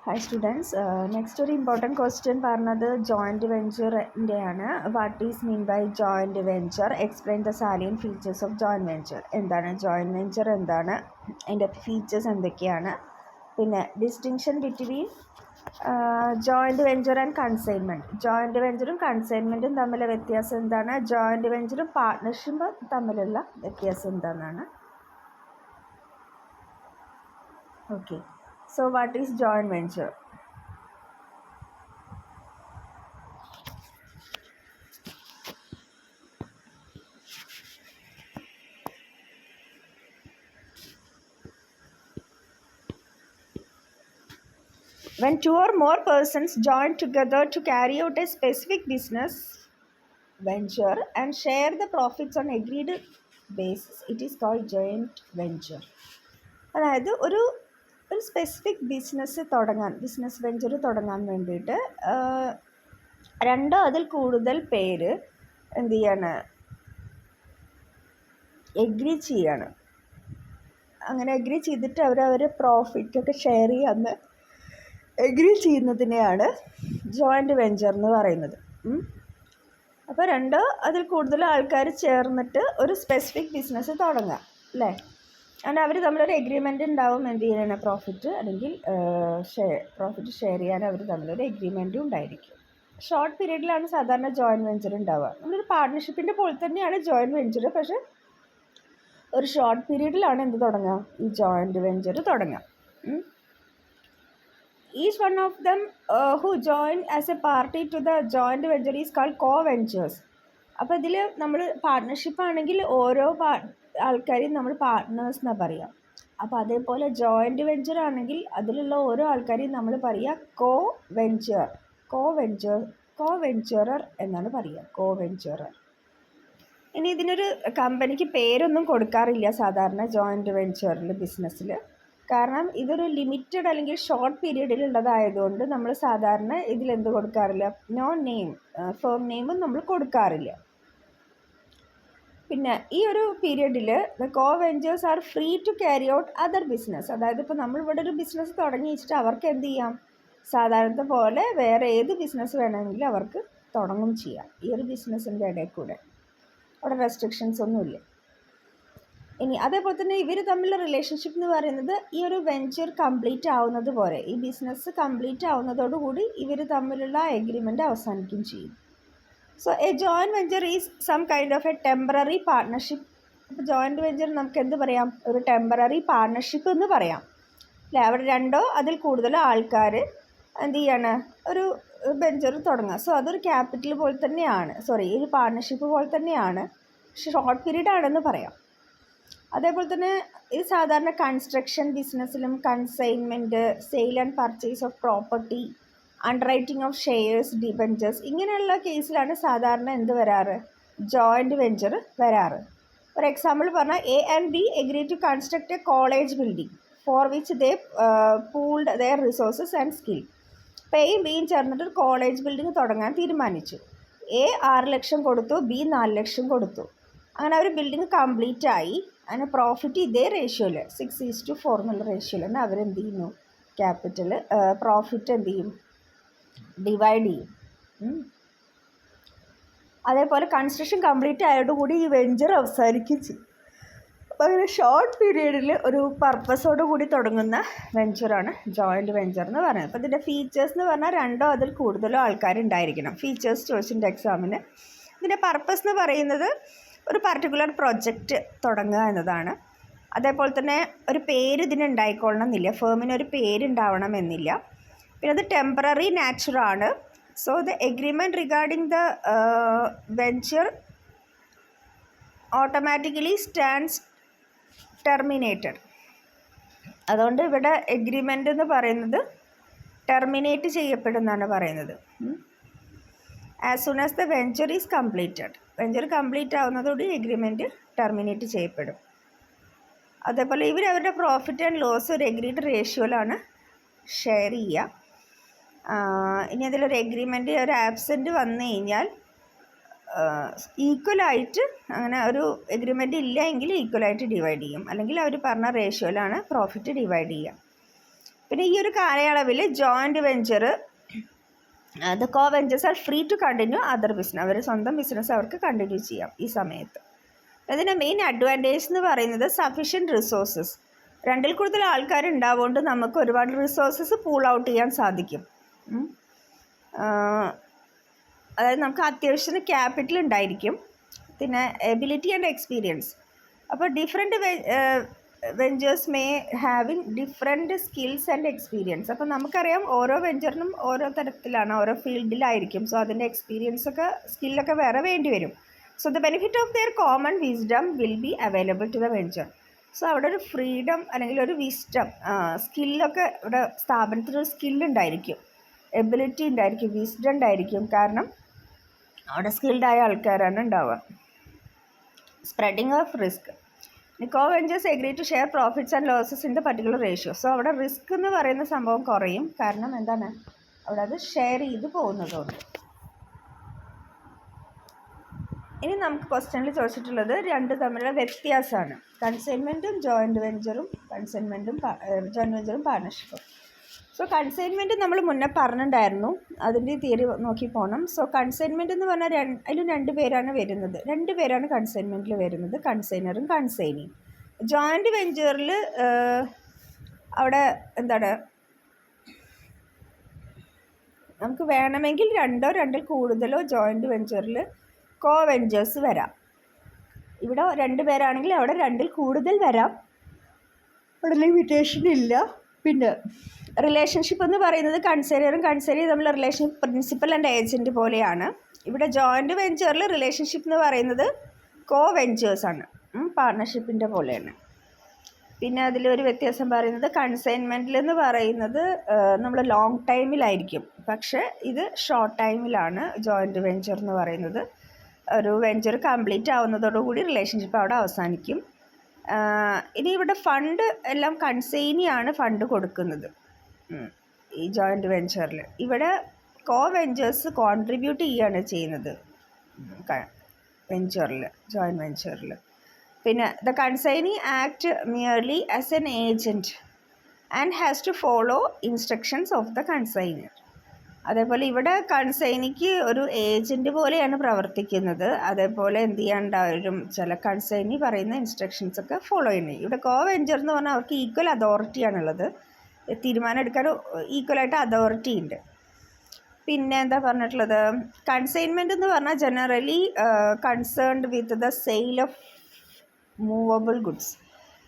Hi students, next ഒരു important question പറഞ്ഞത് joint വെഞ്ചറിൻ്റെയാണ്. What is mean by joint venture? Explain the salient features of joint venture. എന്താണ് joint venture, എന്താണ് അതിൻ്റെ features എന്തൊക്കെയാണ്, പിന്നെ distinction between joint venture and consignment. Joint വെഞ്ചറും കൺസൈൻമെൻറ്റും തമ്മിലുള്ള വ്യത്യാസം എന്താണ്, ജോയിൻറ്റ് വെഞ്ചറും പാർട്ട്ണർഷിപ്പും തമ്മിലുള്ള വ്യത്യാസം എന്താണെന്നാണ്. Okay, so what is joint venture? When two or more persons join together to carry out a specific business venture and share the profits on agreed basis, it is called joint venture. അതായത് ഒരു specific business venture തുടങ്ങാൻ വേണ്ടിയിട്ട് രണ്ടോ അതിൽ കൂടുതൽ പേര് എന്ത് ചെയ്യാണ്, എഗ്രി ചെയ്യാണ്. അങ്ങനെ എഗ്രി ചെയ്തിട്ട് അവർ പ്രോഫിറ്റൊക്കെ ഷെയർ ചെയ്യാന്ന് എഗ്രി ചെയ്യുന്നതിനെയാണ് ജോയിൻറ്റ് വെഞ്ചർ എന്ന് പറയുന്നത്. അപ്പോൾ രണ്ടോ അതിൽ കൂടുതൽ ആൾക്കാർ ചേർന്നിട്ട് ഒരു സ്പെസിഫിക് ബിസിനസ് തുടങ്ങാം അല്ലേ. അങ്ങനെ അവർ തമ്മിലൊരു എഗ്രിമെൻ്റ് ഉണ്ടാവും, എന്ത് ചെയ്യാനാണ്, പ്രോഫിറ്റ് അല്ലെങ്കിൽ പ്രോഫിറ്റ് ഷെയർ ചെയ്യാൻ അവർ തമ്മിലൊരു എഗ്രിമെൻറ്റും ഉണ്ടായിരിക്കും. ഷോർട്ട് പീരീഡിലാണ് സാധാരണ ജോയിൻറ്റ് വെഞ്ചർ ഉണ്ടാവുക. നമ്മളൊരു പാർട്ട്ണർഷിപ്പിൻ്റെ പോലെ തന്നെയാണ് ജോയിൻറ്റ് വെഞ്ചർ, പക്ഷേ ഒരു ഷോർട്ട് പീരീഡിലാണ് എന്ത് തുടങ്ങുക, ഈ ജോയിൻറ്റ് വെഞ്ചർ തുടങ്ങുക. Each one of them who join as a party to the joint venture is called co-ventures. അപ്പോൾ ഇതിൽ നമ്മൾ പാർട്ട്ണർഷിപ്പ് ആണെങ്കിൽ ഓരോ ആൾക്കാരെയും നമ്മൾ പാർട്ട്നേഴ്സ് എന്നാണ് പറയുക. അപ്പോൾ അതേപോലെ ജോയിൻറ്റ് വെഞ്ചർ ആണെങ്കിൽ അതിലുള്ള ഓരോ ആൾക്കാരെയും നമ്മൾ പറയുക കോ-വെഞ്ചറർ എന്നാണ് പറയുക, കോ-വെഞ്ചറർ. ഇനി ഇതിനൊരു കമ്പനിക്ക് പേരൊന്നും കൊടുക്കാറില്ല സാധാരണ ജോയിൻറ്റ് വെഞ്ചറിൽ, ബിസിനസ്സിൽ. കാരണം ഇതൊരു ലിമിറ്റഡ് അല്ലെങ്കിൽ ഷോർട്ട് പീരീഡിലുള്ളതായതുകൊണ്ട് നമ്മൾ സാധാരണ ഇതിലെന്ത് കൊടുക്കാറില്ല, നോ നെയിം, ഫേം നെയിമും നമ്മൾ കൊടുക്കാറില്ല. പിന്നെ ഈ ഒരു പീരീഡിൽ the co ventures are free to carry out other business. അതായത് ഇപ്പോൾ നമ്മളിവിടെ ഒരു ബിസിനസ് തുടങ്ങി വെച്ചിട്ട് അവർക്ക് എന്ത് ചെയ്യാം, സാധാരണത്തെ പോലെ വേറെ ഏത് ബിസിനസ് വേണമെങ്കിലും അവർക്ക് തുടങ്ങും ചെയ്യാം ഈ ഒരു ബിസിനസ്സിൻ്റെ ഇടയിൽ കൂടെ. അവിടെ റെസ്ട്രിക്ഷൻസ് ഒന്നുമില്ല. ഇനി അതേപോലെ തന്നെ ഇവർ തമ്മിലുള്ള റിലേഷൻഷിപ്പ് എന്ന് പറയുന്നത് ഈ ഒരു വെഞ്ചർ കംപ്ലീറ്റ് ആവുന്നത് പോലെ, ഈ ബിസിനസ് കംപ്ലീറ്റ് ആവുന്നതോടുകൂടി ഇവർ തമ്മിലുള്ള എഗ്രിമെൻ്റ് അവസാനിക്കും ചെയ്യും. So a joint venture is some kind of a temporary partnership. അപ്പോൾ ജോയിൻറ്റ് വെഞ്ചർ നമുക്ക് എന്ത് പറയാം, ഒരു ടെമ്പററി പാർട്ട്ണർഷിപ്പ് എന്ന് പറയാം അല്ലേ. അവിടെ രണ്ടോ അതിൽ കൂടുതൽ ആൾക്കാർ എന്ത് ചെയ്യാണ്, ഒരു വെഞ്ചർ തുടങ്ങുക. സോ അതൊരു ക്യാപിറ്റൽ പോലെ തന്നെയാണ്, ഒരു പാർട്ട്ണർഷിപ്പ് പോലെ തന്നെയാണ്, ഷോർട്ട് പീരീഡ് ആണെന്ന് പറയാം. അതേപോലെ തന്നെ ഇത് സാധാരണ കൺസ്ട്രക്ഷൻ ബിസിനസ്സിലും consignment, sale and purchase of property, underwriting of shares, debentures, ഇങ്ങനെയുള്ള കേസിലാണ് സാധാരണ എന്ത് വരാറ്, ജോയിൻറ്റ് വെഞ്ചർ വരാറ്. ഒരു എക്സാമ്പിൾ പറഞ്ഞാൽ A and B agree to construct a college building for which they pooled their resources and skill. അപ്പോൾ എയും ബിയും ചേർന്നിട്ട് ഒരു കോളേജ് ബിൽഡിംഗ് തുടങ്ങാൻ തീരുമാനിച്ചു. എ 6 ലക്ഷം കൊടുത്തു, ബി 4 ലക്ഷം കൊടുത്തു. അങ്ങനെ ഒരു ബിൽഡിംഗ് കംപ്ലീറ്റ് ആയി. അങ്ങനെ പ്രോഫിറ്റ് ഇതേ റേഷ്യോയിൽ 6:4 എന്നുള്ള റേഷ്യോയിലാണ് അവരെന്ത് ചെയ്യുന്നു, ക്യാപിറ്റൽ പ്രോഫിറ്റ് എന്ത് ചെയ്യും, ഡിവൈഡ് ചെയ്യും. അതേപോലെ കൺസ്ട്രക്ഷൻ കംപ്ലീറ്റ് ആയതോടുകൂടി ഈ വെഞ്ചർ അവസാനിക്കും ചെയ്യും. അപ്പോൾ അങ്ങനെ ഷോർട്ട് പീരീഡിൽ ഒരു പർപ്പസോടു കൂടി തുടങ്ങുന്ന വെഞ്ചറാണ് ജോയിൻറ്റ് വെഞ്ചർ എന്ന് പറയുന്നത്. അപ്പോൾ ഇതിൻ്റെ ഫീച്ചേഴ്സ് എന്ന് പറഞ്ഞാൽ രണ്ടോ അതിൽ കൂടുതലോ ആൾക്കാരുണ്ടായിരിക്കണം. ഫീച്ചേഴ്സ് ചോദിച്ചിട്ടുണ്ട് എക്സാമിന്. ഇതിൻ്റെ പർപ്പസ് എന്ന് പറയുന്നത് ഒരു പർട്ടിക്കുലർ പ്രൊജക്റ്റ് തുടങ്ങുക എന്നതാണ്. അതേപോലെ തന്നെ ഒരു പേര് ഇതിന് ഉണ്ടായിക്കൊള്ളണം എന്നില്ല, ഫേമിന് ഒരു പേരുണ്ടാവണം എന്നില്ല. പിന്നെ അത് ടെമ്പററി നാച്ചറാണ്. So the agreement regarding the venture automatically stands terminated. അതുകൊണ്ട് ഇവിടെ എഗ്രിമെൻ്റ് എന്ന് പറയുന്നത് ടെർമിനേറ്റ് ചെയ്യപ്പെടുമെന്നാണ് പറയുന്നത്. As soon as the venture is completed, venture complete ആവുന്നതോടെ എഗ്രിമെൻറ്റ് ടെർമിനേറ്റ് ചെയ്യപ്പെടും. അതേപോലെ ഇവർ അവരുടെ പ്രോഫിറ്റ് ആൻഡ് ലോസ് ഒരു എഗ്രീഡ് റേഷ്യോയിലാണ് ഷെയർ ചെയ്യുക. ഇനി അതിലൊരു എഗ്രിമെൻറ്റ് ഒരു ആബ്സെൻറ്റ് വന്നു കഴിഞ്ഞാൽ ഈക്വലായിട്ട്, അങ്ങനെ ഒരു എഗ്രിമെൻറ്റ് ഇല്ല എങ്കിൽ ഈക്വലായിട്ട് ഡിവൈഡ് ചെയ്യും, അല്ലെങ്കിൽ അവർ പറഞ്ഞ റേഷ്യോയിലാണ് പ്രോഫിറ്റ് ഡിവൈഡ് ചെയ്യുക. പിന്നെ ഈ ഒരു കാലയളവിൽ joint venture the co ventures are free to continue other business. അവർ സ്വന്തം ബിസിനസ് അവർക്ക് കണ്ടിന്യൂ ചെയ്യാം ഈ സമയത്ത്. അതിൻ്റെ മെയിൻ അഡ്വാൻറ്റേജ് എന്ന് പറയുന്നത് സഫിഷ്യൻറ്റ് റിസോഴ്സസ്. 2ൽ കൂടുതൽ ആൾക്കാരുണ്ടാവുകൊണ്ട് നമുക്ക് ഒരുപാട് റിസോഴ്സസ് പൂൾ ഔട്ട് ചെയ്യാൻ സാധിക്കും. അതായത് നമുക്ക് അത്യാവശ്യത്തിന് ക്യാപിറ്റൽ ഉണ്ടായിരിക്കും, പിന്നെ എബിലിറ്റി ആൻഡ് എക്സ്പീരിയൻസ്. അപ്പോൾ different ventures may having different skills and experience. അപ്പോൾ നമുക്കറിയാം ഓരോ വെഞ്ചറിനും ഓരോ തരത്തിലാണ്, ഓരോ ഫീൽഡിലായിരിക്കും. സോ അതിൻ്റെ എക്സ്പീരിയൻസൊക്കെ സ്കില്ലൊക്കെ വേറെ വേണ്ടി വരും. So the benefit of their common wisdom will be available to the venture. So അവിടെ ഒരു ഫ്രീഡം അല്ലെങ്കിൽ ഒരു വിസ്ഡം, സ്കില്ലൊക്കെ ഇവിടെ സ്ഥാപനത്തിനൊരു സ്കില്ലുണ്ടായിരിക്കും, എബിലിറ്റി ഉണ്ടായിരിക്കും, വിസ്ഡം ഉണ്ടായിരിക്കും. കാരണം അവിടെ സ്കിൽഡായ ആൾക്കാരാണ് ഉണ്ടാവുക. Spreading of risk. Co ventures agree to share profits and losses in the particular ratio. So അവിടെ റിസ്ക് എന്ന് പറയുന്ന സംഭവം കുറയും. കാരണം എന്താണ്, അവിടെ അത് ഷെയർ ചെയ്ത് പോകുന്നതുകൊണ്ട്. ഇനി നമുക്ക് ക്വസ്റ്റ്യനിൽ ചോദിച്ചിട്ടുള്ളത് 2 തമ്മിലുള്ള വ്യത്യാസമാണ്. കൺസൈൻമെൻറ്റും ജോയിൻറ്റ് വെഞ്ചറും, ജോയിൻറ്റ് വെഞ്ചറും പാർട്ണർഷിപ്പും. സോ കൺസൈൻമെൻറ്റ് നമ്മൾ മുന്നേ പറഞ്ഞിട്ടുണ്ടായിരുന്നു, അതിൻ്റെ തിയറി നോക്കി പോകണം. സോ കൺസൈൻമെൻറ്റ് എന്ന് പറഞ്ഞാൽ അതിൽ 2 പേരാണ് വരുന്നത്. 2 പേരാണ് കൺസൈൻമെൻറ്റിൽ വരുന്നത്, കൺസൈനറും കൺസൈനിയും. ജോയിൻറ്റ് വെഞ്ചറിൽ അവിടെ എന്താണ്, നമുക്ക് വേണമെങ്കിൽ 2 2ൽ കൂടുതലോ ജോയിൻറ്റ് വെഞ്ചറിൽ കോ വെഞ്ചേഴ്സ് വരാം. ഇവിടെ 2 പേരാണെങ്കിൽ അവിടെ 2ൽ കൂടുതൽ വരാം, അവിടെ ലിമിറ്റേഷൻ ഇല്ല. പിന്നെ റിലേഷൻഷിപ്പ് എന്ന് പറയുന്നത് കൺസൈനറും കൺസൈനിയും തമ്മിലുള്ള റിലേഷൻഷിപ്പ് പ്രിൻസിപ്പൽ ആൻഡ് ഏജൻറ്റ് പോലെയാണ്. ഇവിടെ ജോയിൻറ്റ് വെഞ്ചറിൽ റിലേഷൻഷിപ്പ് എന്ന് പറയുന്നത് കോ വെഞ്ചേഴ്സാണ്, പാർട്ണർഷിപ്പിൻ്റെ പോലെയാണ്. പിന്നെ അതിലൊരു വ്യത്യാസം പറയുന്നത് കൺസൈൻമെൻറ്റിൽ എന്ന് പറയുന്നത് നമ്മൾ ലോങ് ടൈമിലായിരിക്കും, പക്ഷേ ഇത് ഷോർട്ട് ടൈമിലാണ് ജോയിൻറ്റ് വെഞ്ചർ എന്ന് പറയുന്നത്. ഒരു വെഞ്ചർ കംപ്ലീറ്റ് ആവുന്നതോടുകൂടി റിലേഷൻഷിപ്പ് അവിടെ അവസാനിക്കും. ഇനി ഇവിടെ ഫണ്ട് എല്ലാം കൺസൈനിയാണ് ഫണ്ട് കൊടുക്കുന്നത് ഈ ജോയിൻറ്റ് വെഞ്ചറിൽ. ഇവിടെ കോ വെഞ്ചേഴ്സ് കോൺട്രിബ്യൂട്ട് ചെയ്യുകയാണ് ചെയ്യുന്നത് ജോയിൻറ്റ് വെഞ്ചറിൽ. പിന്നെ the consignee act merely as an agent and has to follow instructions of the consigner. അതേപോലെ ഇവിടെ കൺസൈനിക്ക് ഒരു ഏജൻറ്റ് പോലെയാണ് പ്രവർത്തിക്കുന്നത്. അതേപോലെ എന്ത് ചെയ്യാണ്ടാവും, ചില കൺസൈനി പറയുന്ന ഇൻസ്ട്രക്ഷൻസൊക്കെ ഫോളോ ചെയ്യണേ. ഇവിടെ കോ വെഞ്ചർ എന്ന് പറഞ്ഞാൽ അവർക്ക് ഈക്വൽ അതോറിറ്റിയാണുള്ളത്, തീരുമാനം എടുക്കാൻ ഈക്വലായിട്ട് അതോറിറ്റി ഉണ്ട്. പിന്നെ എന്താ പറഞ്ഞിട്ടുള്ളത്, കൺസൈൻമെൻറ്റ് എന്ന് പറഞ്ഞാൽ generally concerned with the sale of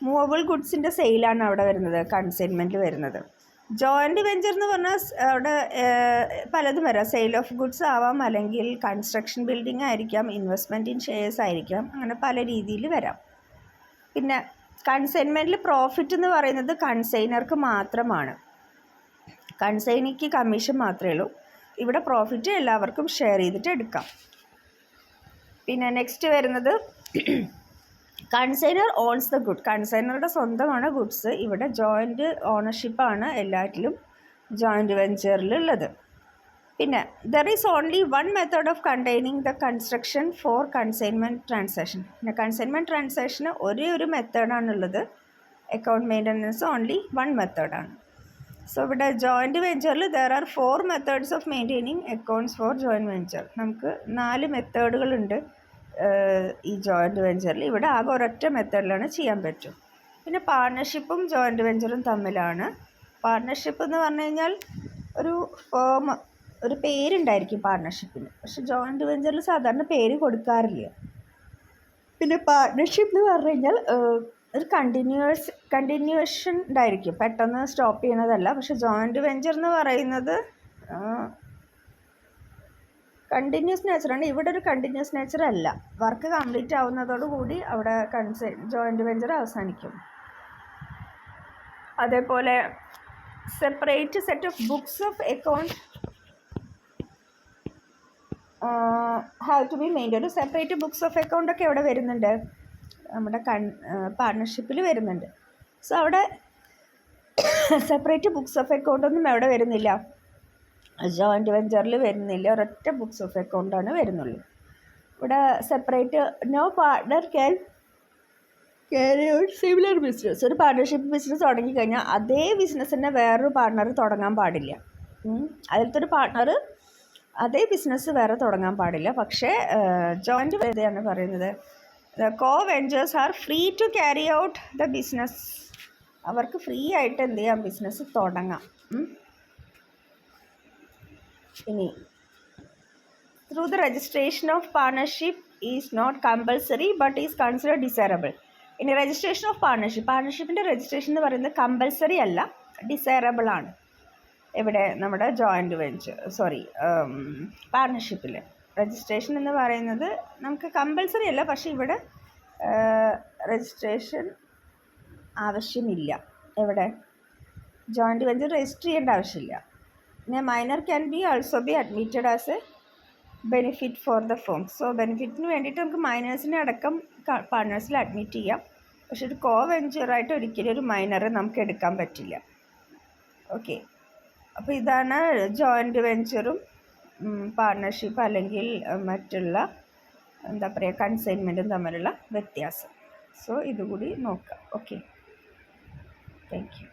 movable ഗുഡ്സിൻ്റെ സെയിലാണ് അവിടെ വരുന്നത്, കൺസൈൻമെൻറ്റിൽ വരുന്നത്. ജോയിൻറ്റ് വെഞ്ചർ എന്ന് പറഞ്ഞാൽ അവിടെ പലതും വരാം, സെയിൽ ഓഫ് ഗുഡ്സ് ആവാം, അല്ലെങ്കിൽ കൺസ്ട്രക്ഷൻ ബിൽഡിംഗ് ആയിരിക്കാം, ഇൻവെസ്റ്റ്മെൻറ്റ് ഇൻ ഷെയർസ് ആയിരിക്കാം, അങ്ങനെ പല രീതിയിൽ വരാം. പിന്നെ കൺസൈൻമെൻറ്റിൽ പ്രോഫിറ്റ് എന്ന് പറയുന്നത് കൺസൈനർക്ക് മാത്രമാണ്, കൺസൈനിക്ക് കമ്മീഷൻ മാത്രമേ ഉള്ളൂ. ഇവിടെ പ്രോഫിറ്റ് എല്ലാവർക്കും ഷെയർ ചെയ്തിട്ട് എടുക്കാം. പിന്നെ നെക്സ്റ്റ് വരുന്നത് കൺസൈനർ ഓൺസ് ദ ഗുഡ്. കൺസൈനറുടെ സ്വന്തമാണ് ഗുഡ്സ്. ഇവിടെ ജോയിൻറ്റ് ഓണർഷിപ്പാണ് എല്ലാറ്റിലും ജോയിൻറ്റ് വെഞ്ചറിലുള്ളത്. പിന്നെ there is only 1 method of containing the construction for consignment transaction. പിന്നെ കൺസൈൻമെൻറ്റ് ട്രാൻസാക്ഷന് ഒരേ ഒരു മെത്തേഡാണുള്ളത്, അക്കൗണ്ട് മെയിൻ്റനൻസ് ഓൺലി 1 മെത്തേഡാണ്. സോ ഇവിടെ ജോയിൻറ്റ് വെഞ്ചറിൽ there are 4 methods of maintaining accounts for joint venture. നമുക്ക് 4 മെത്തേഡുകളുണ്ട് ഈ ജോയിൻറ്റ് വെഞ്ചറിൽ. ഇവിടെ ആകെ ഒരൊറ്റ മെത്തേഡിലാണ് ചെയ്യാൻ പറ്റും. പിന്നെ പാർട്ണർഷിപ്പും ജോയിൻറ്റ് വെഞ്ചറും തമ്മിലാണ്. പാർട്ണർഷിപ്പ് എന്ന് പറഞ്ഞു കഴിഞ്ഞാൽ ഒരു ഫേം, ഒരു പേരുണ്ടായിരിക്കും പാർട്ണർഷിപ്പിന്, പക്ഷെ ജോയിൻറ്റ് വെഞ്ചറിൽ സാധാരണ പേര് കൊടുക്കാറില്ല. പിന്നെ പാർട്ണർഷിപ്പ് എന്ന് പറഞ്ഞു കഴിഞ്ഞാൽ ഒരു കണ്ടിന്യൂവേഷൻ ഉണ്ടായിരിക്കും, പെട്ടെന്ന് സ്റ്റോപ്പ് ചെയ്യണതല്ല. പക്ഷെ ജോയിൻറ്റ് വെഞ്ചർ എന്ന് പറയുന്നത് കണ്ടിന്യൂസ് നേച്ചറാണ്. ഇവിടെ ഒരു കണ്ടിന്യൂസ് നേച്ചർ അല്ല, വർക്ക് കംപ്ലീറ്റ് ആവുന്നതോടുകൂടി അവിടെ ജോയിൻറ്റ് വെഞ്ചർ അവസാനിക്കും. അതേപോലെ separate set of books of account have to be maintain. ഒരു സെപ്പറേറ്റ് ബുക്സ് ഓഫ് അക്കൗണ്ടൊക്കെ എവിടെ വരുന്നുണ്ട്, നമ്മുടെ പാർട്ണർഷിപ്പിൽ വരുന്നുണ്ട്. സോ അവിടെ സെപ്പറേറ്റ് ബുക്സ് ഓഫ് അക്കൗണ്ടൊന്നും എവിടെ വരുന്നില്ല, ജോയിൻറ്റ് വെഞ്ചറിൽ വരുന്നില്ല. ഒരൊറ്റ ബുക്സ് ഓഫ് അക്കൗണ്ടാണ് വരുന്നുള്ളൂ. ഇവിടെ separate no partner carry out similar business. ഒരു പാർട്ണർഷിപ്പ് ബിസിനസ് തുടങ്ങിക്കഴിഞ്ഞാൽ അതേ ബിസിനസ് തന്നെ വേറൊരു പാർട്ണർ തുടങ്ങാൻ പാടില്ല. അതിലത്തെ ഒരു പാർട്ണർ അതേ ബിസിനസ് വേറെ തുടങ്ങാൻ പാടില്ല. പക്ഷേ ജോയിൻറ്റ് വെഞ്ചറാണ് പറയുന്നത്, the co ventures are free to carry out the business. അവർക്ക് ഫ്രീ ആയിട്ട് എന്ത് ചെയ്യാം, ബിസിനസ് തുടങ്ങാം. ഇനി through the registration of partnership is not compulsory but is considered desirable. ഇനി രജിസ്ട്രേഷൻ ഓഫ് പാർട്ണർഷിപ്പിൻ്റെ രജിസ്ട്രേഷൻ എന്ന് പറയുന്നത് കമ്പൽസറി അല്ല, ഡിസൈറബിൾ ആണ്. ഇവിടെ നമ്മുടെ ജോയിൻറ്റ് വെഞ്ചർ പാർട്ണർഷിപ്പിൽ രജിസ്ട്രേഷൻ എന്ന് പറയുന്നത് നമുക്ക് കമ്പൽസറി അല്ല, പക്ഷേ ഇവിടെ രജിസ്ട്രേഷൻ ആവശ്യമില്ല. എവിടെ ജോയിൻറ്റ് വെഞ്ചർ രജിസ്റ്റർ ചെയ്യേണ്ട ആവശ്യമില്ല. പിന്നെ minor can be also be admitted as a benefit for the firm. So ബെനിഫിറ്റിന് വേണ്ടിയിട്ട് നമുക്ക് മൈനേഴ്സിനെ അടക്കം പാർട്ട്നേഴ്സിൽ അഡ്മിറ്റ് ചെയ്യാം. പക്ഷെ ഒരു കോ വെഞ്ചറായിട്ട് ഒരിക്കലും ഒരു മൈനറെ നമുക്ക് എടുക്കാൻ പറ്റില്ല. ഓക്കെ, അപ്പോൾ ഇതാണ് ജോയിൻറ്റ് വെഞ്ചറും പാർട്ണർഷിപ്പ് അല്ലെങ്കിൽ മറ്റുള്ള എന്താ പറയുക കൺസൈൻമെൻറ്റും തമ്മിലുള്ള വ്യത്യാസം. സോ ഇതുകൂടി നോക്കാം. Okay, thank you.